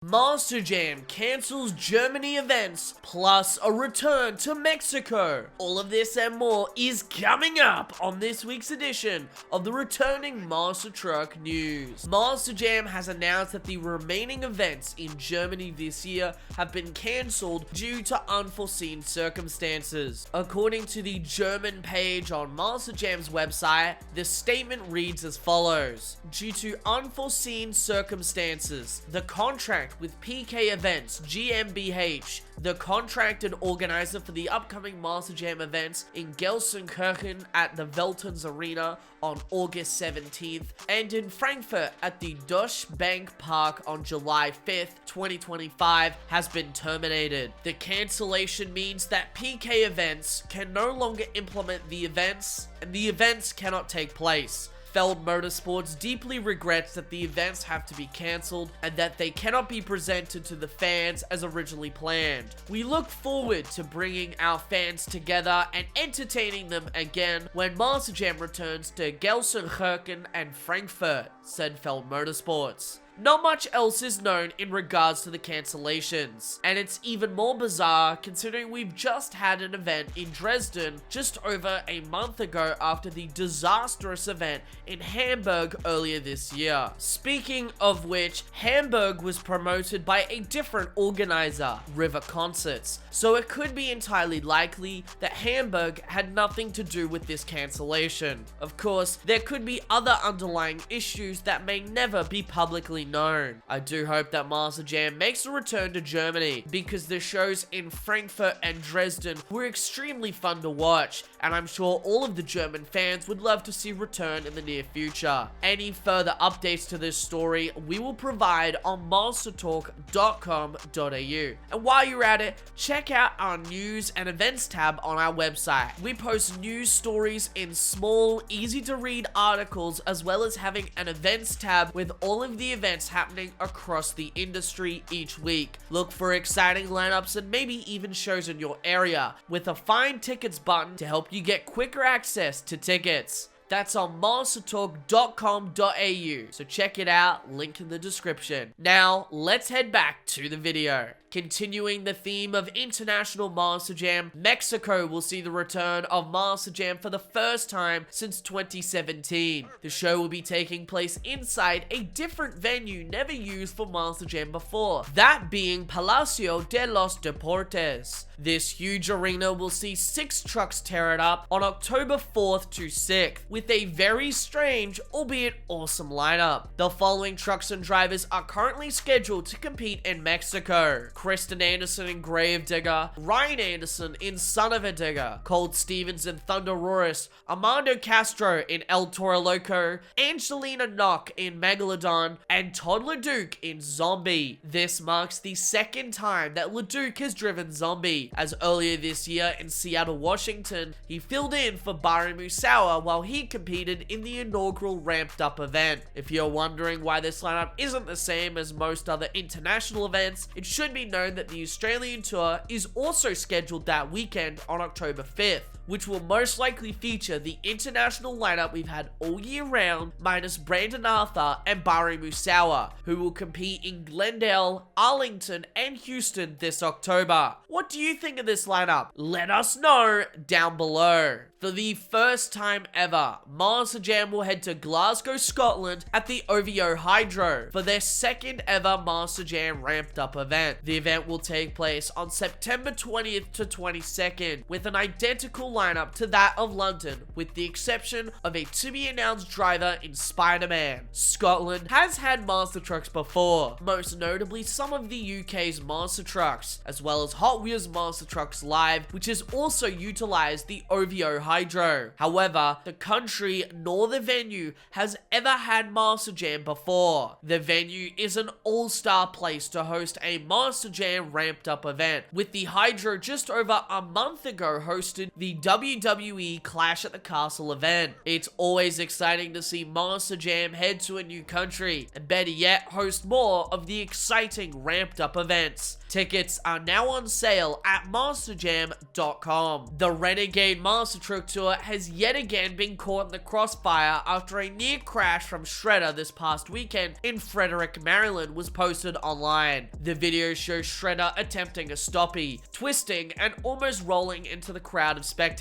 Monster Jam cancels Germany events, plus a return to Mexico. All of this and more is coming up on this week's edition of the returning Monster Truck News. Monster Jam has announced that the remaining events in Germany this year have been cancelled due to unforeseen circumstances. According to the German page on Monster Jam's website, the statement reads as follows: due to unforeseen circumstances, the contract with PK Events GmbH, the contracted organizer for the upcoming Monster Jam events in Gelsenkirchen at the Veltons Arena on August 17th and in Frankfurt at the Deutsche Bank Park on July 5th, 2025 has been terminated. The cancellation means that PK Events can no longer implement the events and the events cannot take place. Feld Motorsports deeply regrets that the events have to be cancelled and that they cannot be presented to the fans as originally planned. We look forward to bringing our fans together and entertaining them again when Monster Jam returns to Gelsenkirchen and Frankfurt, said Feld Motorsports. Not much else is known in regards to the cancellations, and it's even more bizarre considering we've just had an event in Dresden just over a month ago after the disastrous event in Hamburg earlier this year. Speaking of which, Hamburg was promoted by a different organizer, River Concerts, so it could be entirely likely that Hamburg had nothing to do with this cancellation. Of course, there could be other underlying issues that may never be publicly known. I do hope that Monster Jam makes a return to Germany because the shows in Frankfurt and Dresden were extremely fun to watch, and I'm sure all of the German fans would love to see return in the near future. Any further updates to this story we will provide on monstertalk.com.au. And while you're at it, check out our news and events tab on our website. We post news stories in small, easy to read articles, as well as having an events tab with all of the events happening across the industry each week. Look for exciting lineups and maybe even shows in your area, with a find tickets button to help you get quicker access to tickets. That's on monstertalk.com.au, so check it out, link in the description. Now, let's head back to the video. Continuing the theme of International Monster Jam, Mexico will see the return of Monster Jam for the first time since 2017. The show will be taking place inside a different venue never used for Monster Jam before, that being Palacio de los Deportes. This huge arena will see 6 trucks tear it up on October 4th to 6th, with a very strange, albeit awesome lineup. The following trucks and drivers are currently scheduled to compete in Mexico: Kristen Anderson in Gravedigger, Ryan Anderson in Son of a Digger, Colt Stevens in Thunderosaurus, Armando Castro in El Toro Loco, Angelina Nock in Megalodon, and Todd LeDuc in Zombie. This marks the second time that LeDuc has driven Zombie, as earlier this year in Seattle, Washington, he filled in for Barry Musawa while he competed in the inaugural ramped up event. If you're wondering why this lineup isn't the same as most other international events, it should be known that the Australian tour is also scheduled that weekend on October 5th, which will most likely feature the international lineup we've had all year round, minus Brandon Arthur and Barry Musawa, who will compete in Glendale, Arlington, and Houston this October. What do you think of this lineup? Let us know down below. For the first time ever, Monster Jam will head to Glasgow, Scotland at the OVO Hydro for their second ever Monster Jam ramped up event. The event will take place on September 20th to 22nd with an identical lineup to that of London, with the exception of a to-be-announced driver in Spider-Man. Scotland has had monster trucks before, most notably some of the UK's monster trucks, as well as Hot Wheels Monster Trucks Live, which has also utilized the OVO Hydro. However, the country nor the venue has ever had Monster Jam before. The venue is an all-star place to host a Monster Jam ramped up event, with the Hydro just over a month ago hosted the WWE Clash at the Castle event. It's always exciting to see Monster Jam head to a new country, and better yet, host more of the exciting ramped up events. Tickets are now on sale at monsterjam.com. The Renegade Monster Truck Tour has yet again been caught in the crossfire after a near crash from Shredder this past weekend in Frederick, Maryland was posted online. The video shows Shredder attempting a stoppie, twisting and almost rolling into the crowd of spectators.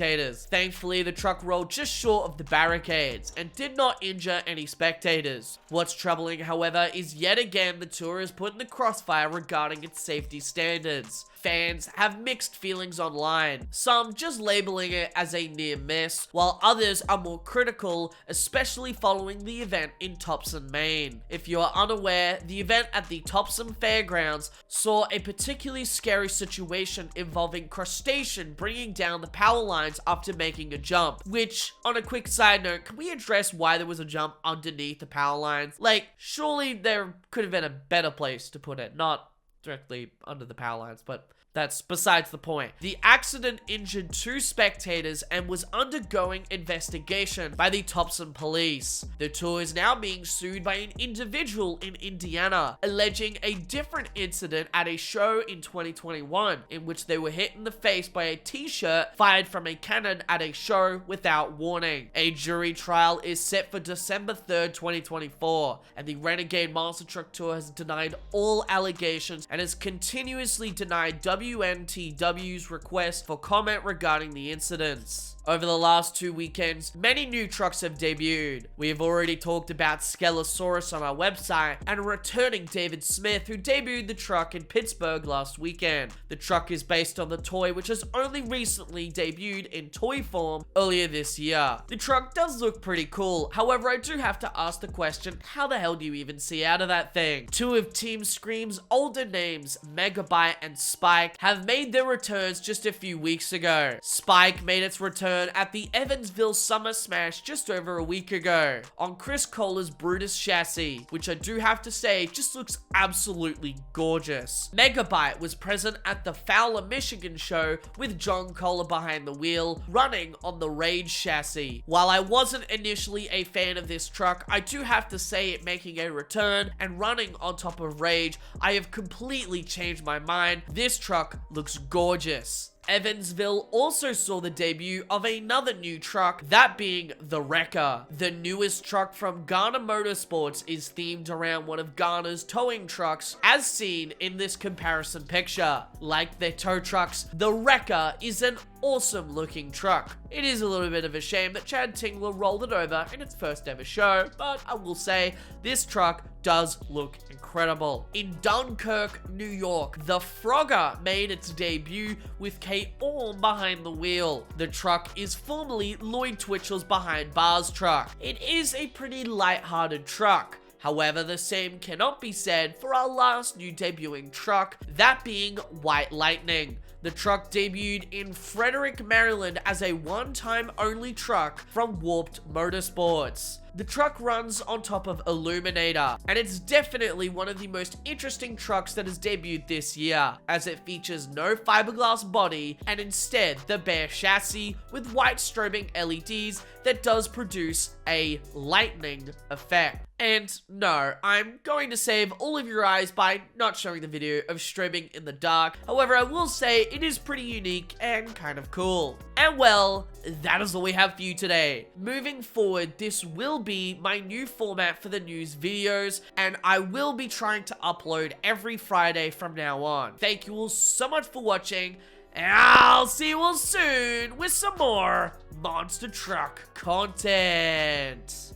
Thankfully, the truck rolled just short of the barricades and did not injure any spectators. What's troubling, however, is yet again the tour is put in the crossfire regarding its safety standards. Fans have mixed feelings online, some just labeling it as a near miss, while others are more critical, especially following the event in Topsom, Maine. If you are unaware, the event at the Topsom Fairgrounds saw a particularly scary situation involving crustacean bringing down the power lines after making a jump, which, on a quick side note, can we address why there was a jump underneath the power lines? Like, surely there could have been a better place to put it, not directly under the power lines, but that's besides the point. The accident injured 2 spectators and was undergoing investigation by the Topsom police. The tour is now being sued by an individual in Indiana, alleging a different incident at a show in 2021, in which they were hit in the face by a t-shirt fired from a cannon at a show without warning. A jury trial is set for December 3rd, 2024, and the Renegade Monster Truck Tour has denied all allegations and has continuously denied WNTW's request for comment regarding the incidents. Over the last 2 weekends, many new trucks have debuted. We have already talked about Skelosaurus on our website, and returning David Smith, who debuted the truck in Pittsburgh last weekend. The truck is based on the toy, which has only recently debuted in toy form earlier this year. The truck does look pretty cool, however I do have to ask the question, how the hell do you even see out of that thing? 2 of Team Scream's older names, Megabyte and Spike, have made their returns just a few weeks ago. Spike made its return at the Evansville Summer Smash just over a week ago on Chris Kohler's Brutus chassis, which I do have to say just looks absolutely gorgeous. Megabyte was present at the Fowler, Michigan show with John Kohler behind the wheel, running on the Rage chassis. While I wasn't initially a fan of this truck, I do have to say it making a return and running on top of Rage, I have completely changed my mind. This truck looks gorgeous. Evansville also saw the debut of another new truck, that being the Wrecker. The newest truck from Garner Motorsports is themed around one of Garner's towing trucks, as seen in this comparison picture. Like their tow trucks, the Wrecker is an awesome looking truck. It is a little bit of a shame that Chad Tingler rolled it over in its first ever show, but I will say this truck does look incredible. In Dunkirk, New York, the Frogger made its debut with Kate Orm behind the wheel. The truck is formerly Lloyd Twitchell's behind bars truck. It is a pretty light-hearted truck. However, the same cannot be said for our last new debuting truck, that being White Lightning. The truck debuted in Frederick, Maryland as a one-time only truck from Warped Motorsports. The truck runs on top of Illuminator, and it's definitely one of the most interesting trucks that has debuted this year, as it features no fiberglass body and instead the bare chassis with white strobing LEDs that does produce a lightning effect. And no, I'm going to save all of your eyes by not showing the video of strobing in the dark. However, I will say it is pretty unique and kind of cool. And well, that is all we have for you today. Moving forward, this will be my new format for the news videos, and I will be trying to upload every Friday from now on. Thank you all so much for watching, and I'll see you all soon with some more Monster Truck content.